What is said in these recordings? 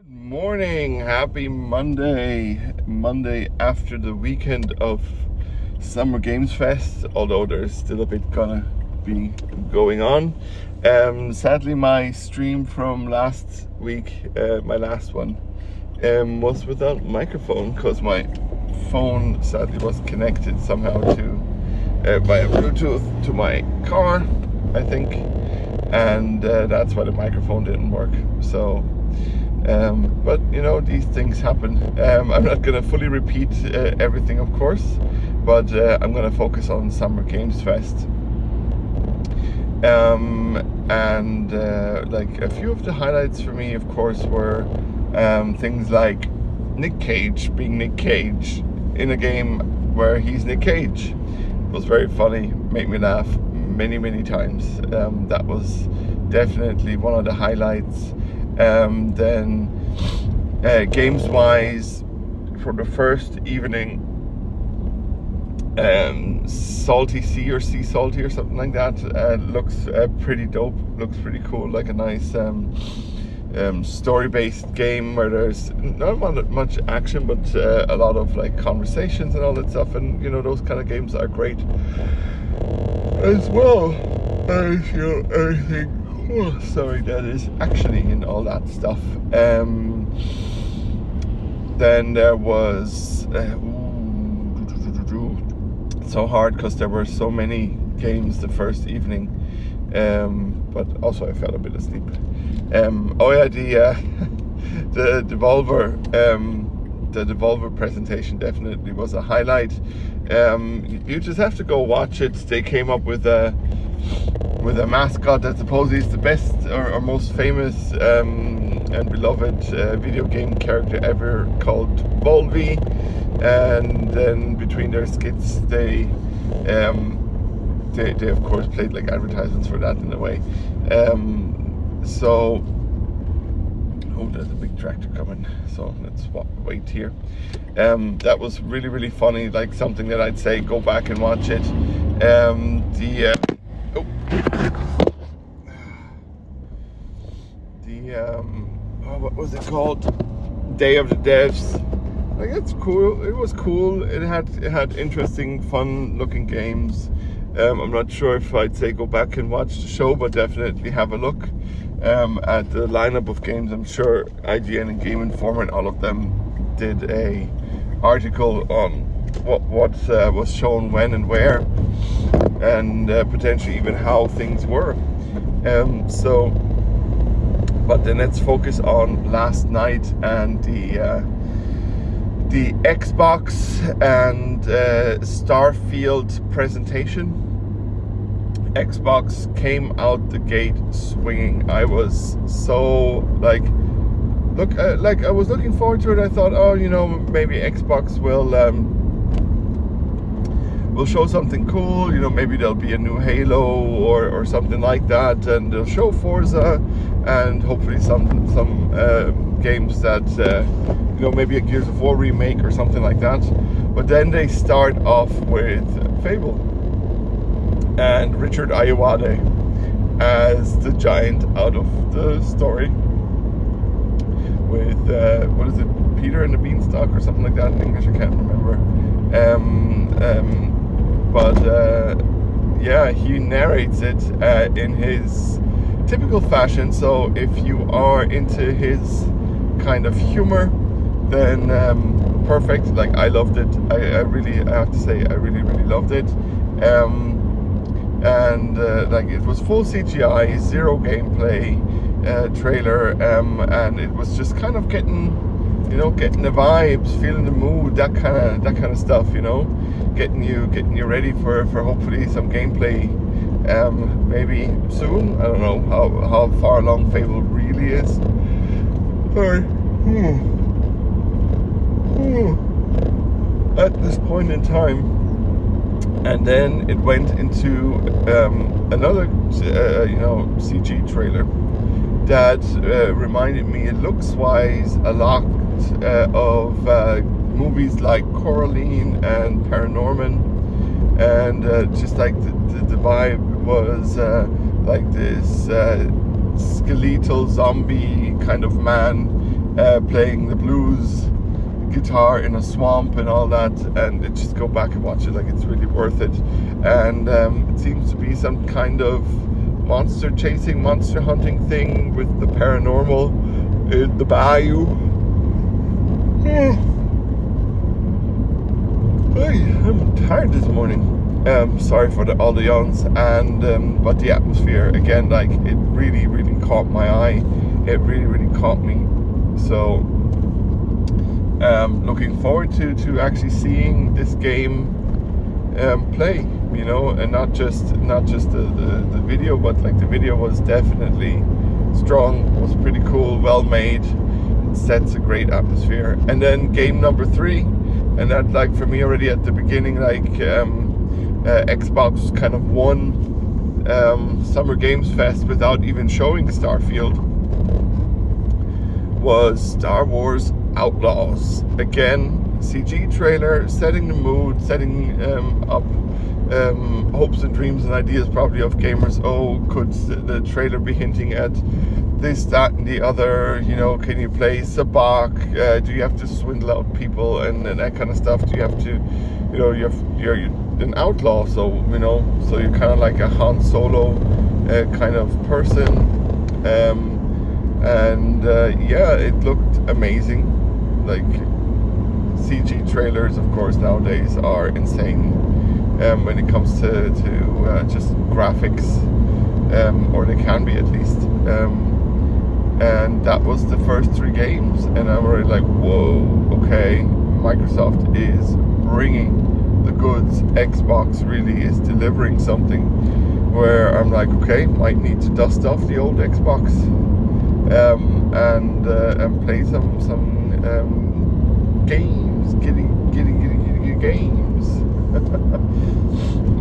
Morning, happy Monday after the weekend of Summer Games Fest, although there's still a bit gonna be going on. Sadly, my stream from last week, my last one, was without microphone because my phone sadly wasn't connected somehow to via Bluetooth to my car, I think, and that's why the microphone didn't work. So but you know, these things happen. I'm not going to fully repeat everything, of course, but I'm going to focus on Summer Games Fest. And like a few of the highlights for me, of course, were things like Nick Cage being Nick Cage in a game where he's Nick Cage. It was very funny, made me laugh many times. That was definitely one of the highlights. Then games wise, for the first evening, Salty Sea or Sea Salty or something like that looks pretty dope, looks pretty cool, like a nice story-based game where there's not much action, but a lot of like conversations and all that stuff, and you know, those kind of games are great as well as, you know, everything. Oh, sorry, that is actually in all that stuff. Then there was so hard because there were so many games the first evening, but also I fell a bit asleep. Oh yeah, the Devolver presentation definitely was a highlight. You just have to go watch it. They came up with a mascot that supposedly is the best or most famous and beloved video game character ever, called Volvi. And then between their skits, they of course played like advertisements for that in a way. So, oh, there's a big tractor coming, so let's wait here. That was really funny, like something that I'd say go back and watch it. What was it called? Day of the Devs. Like, it's cool. It was cool. It had interesting, fun-looking games. I'm not sure if I'd say go back and watch the show, but definitely have a look at the lineup of games. I'm sure IGN and Game Informer and all of them did a article on what was shown when and where, and potentially even how things were. But then let's focus on last night and the Xbox and Starfield presentation. Xbox came out the gate swinging. I was so like I was looking forward to it. I thought, oh, you know, maybe Xbox will show something cool. You know, maybe there'll be a new Halo or something like that, and they'll show Forza and hopefully some games that you know, maybe a Gears of War remake or something like that. But then they start off with Fable and Richard Ayoade as the giant out of the story, with what is it, Peter and the Beanstalk or something like that in English, I can't remember. But yeah, he narrates it in his typical fashion. So if you are into his kind of humor, then perfect. Like, I loved it. I have to say, I really loved it. Like, it was full CGI, zero gameplay trailer, and it was just kind of getting the vibes, feeling the mood, that kind of stuff, you know, getting you ready for hopefully some gameplay, maybe soon. I don't know how far along Fable really is. Sorry. At this point in time. And then it went into another CG trailer that reminded me, looks-wise, a lot of movies like Coraline and Paranorman, and just like the vibe was like this skeletal zombie kind of man playing the blues guitar in a swamp and all that, and just go back and watch it. Like, it's really worth it. And it seems to be some kind of monster chasing, monster hunting thing with the paranormal in the bayou. I'm tired this morning. Sorry for all the yawns, and but the atmosphere again, like, it really caught my eye. It really caught me. So looking forward to actually seeing this game play, you know, and not just the video, but like the video was definitely strong, was pretty cool, well made, it sets a great atmosphere. And then game number 3, and that, like, for me already at the beginning, like Xbox kind of won Summer Games Fest without even showing Starfield, was Star Wars Outlaws. Again, CG trailer, setting the mood, setting up hopes and dreams and ideas probably of gamers. Oh, could the trailer be hinting at this, that, and the other? You know, can you play Sabak? Do you have to swindle out people and that kind of stuff? Do you have to, you know, you're an outlaw, so, you know, so you're kind of like a Han Solo kind of person. Yeah, it looked amazing. Like, CG trailers, of course, nowadays are insane when it comes to just graphics, or they can be at least. And that was the first 3 games, and I'm already like, whoa, okay, Microsoft is bringing the goods. Xbox really is delivering something where I'm like, okay, might need to dust off the old Xbox and play some games, getting games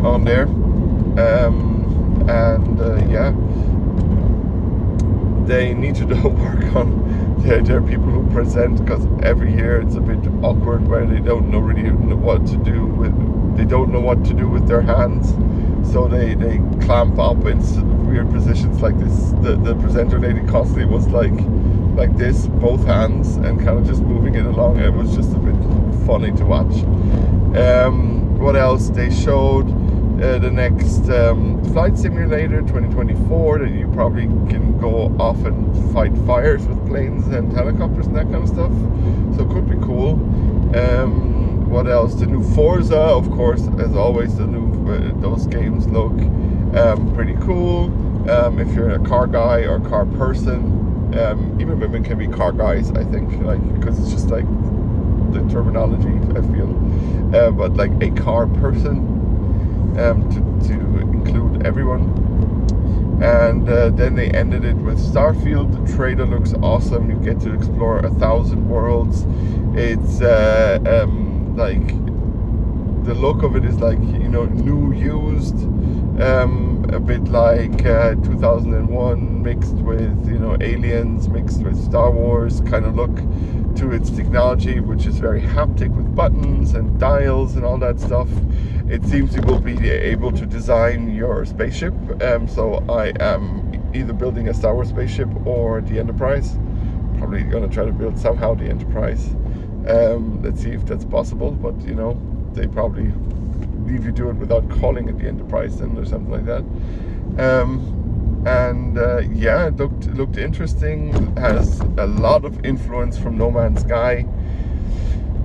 on there. Yeah, they need to work on their people who present, because every year it's a bit awkward where they don't really know what to do with their hands, so they clamp up in weird positions like this. The presenter lady constantly was like this, both hands, and kind of just moving it along. It was just a bit funny to watch. What else? They showed the next Flight Simulator 2024, that you probably can go off and fight fires with planes and helicopters and that kind of stuff, so it could be cool. What else? The new Forza, of course, as always. The new those games look pretty cool. If you're a car guy or car person, even women can be car guys, I think, like, because it's just like the terminology, I feel, but like a car person, to include everyone. And then they ended it with Starfield. The trailer looks awesome. You get to explore 1,000 worlds. It's like, the look of it is like, you know, new, used, a bit like 2001 mixed with, you know, Aliens mixed with Star Wars kind of look to its technology, which is very haptic with buttons and dials and all that stuff. It seems you will be able to design your spaceship. So I am either building a Star Wars spaceship or the Enterprise. Probably going to try to build somehow the Enterprise. Let's see if that's possible, but, you know, they probably leave you do it without calling it the Enterprise then, or something like that. Yeah, it looked interesting. It has a lot of influence from No Man's Sky,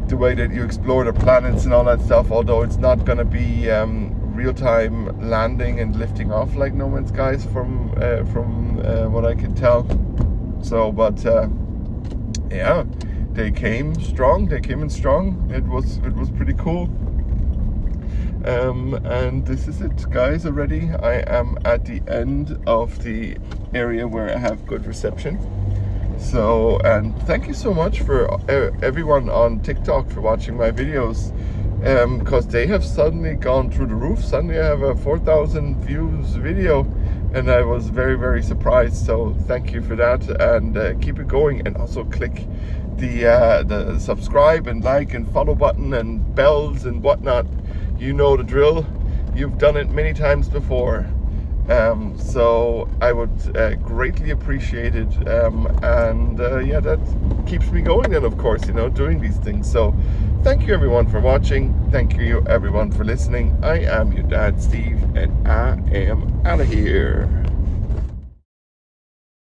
the way that you explore the planets and all that stuff, although it's not going to be real-time landing and lifting off like No Man's Sky is from what I can tell. So, but yeah, they came in strong. It was pretty cool. And this is it, guys. Already I am at the end of the area where I have good reception. So, and thank you so much for everyone on TikTok for watching my videos, because they have suddenly gone through the roof. Suddenly I have a 4,000 views video, and I was very surprised. So thank you for that, and keep it going. And also click the subscribe and like and follow button and bells and whatnot. You know the drill. You've done it many times before. So I would greatly appreciate it, and yeah, that keeps me going then, of course, doing these things. So thank you everyone for watching, thank you everyone for listening. I am your dad Steve, and I am out of here.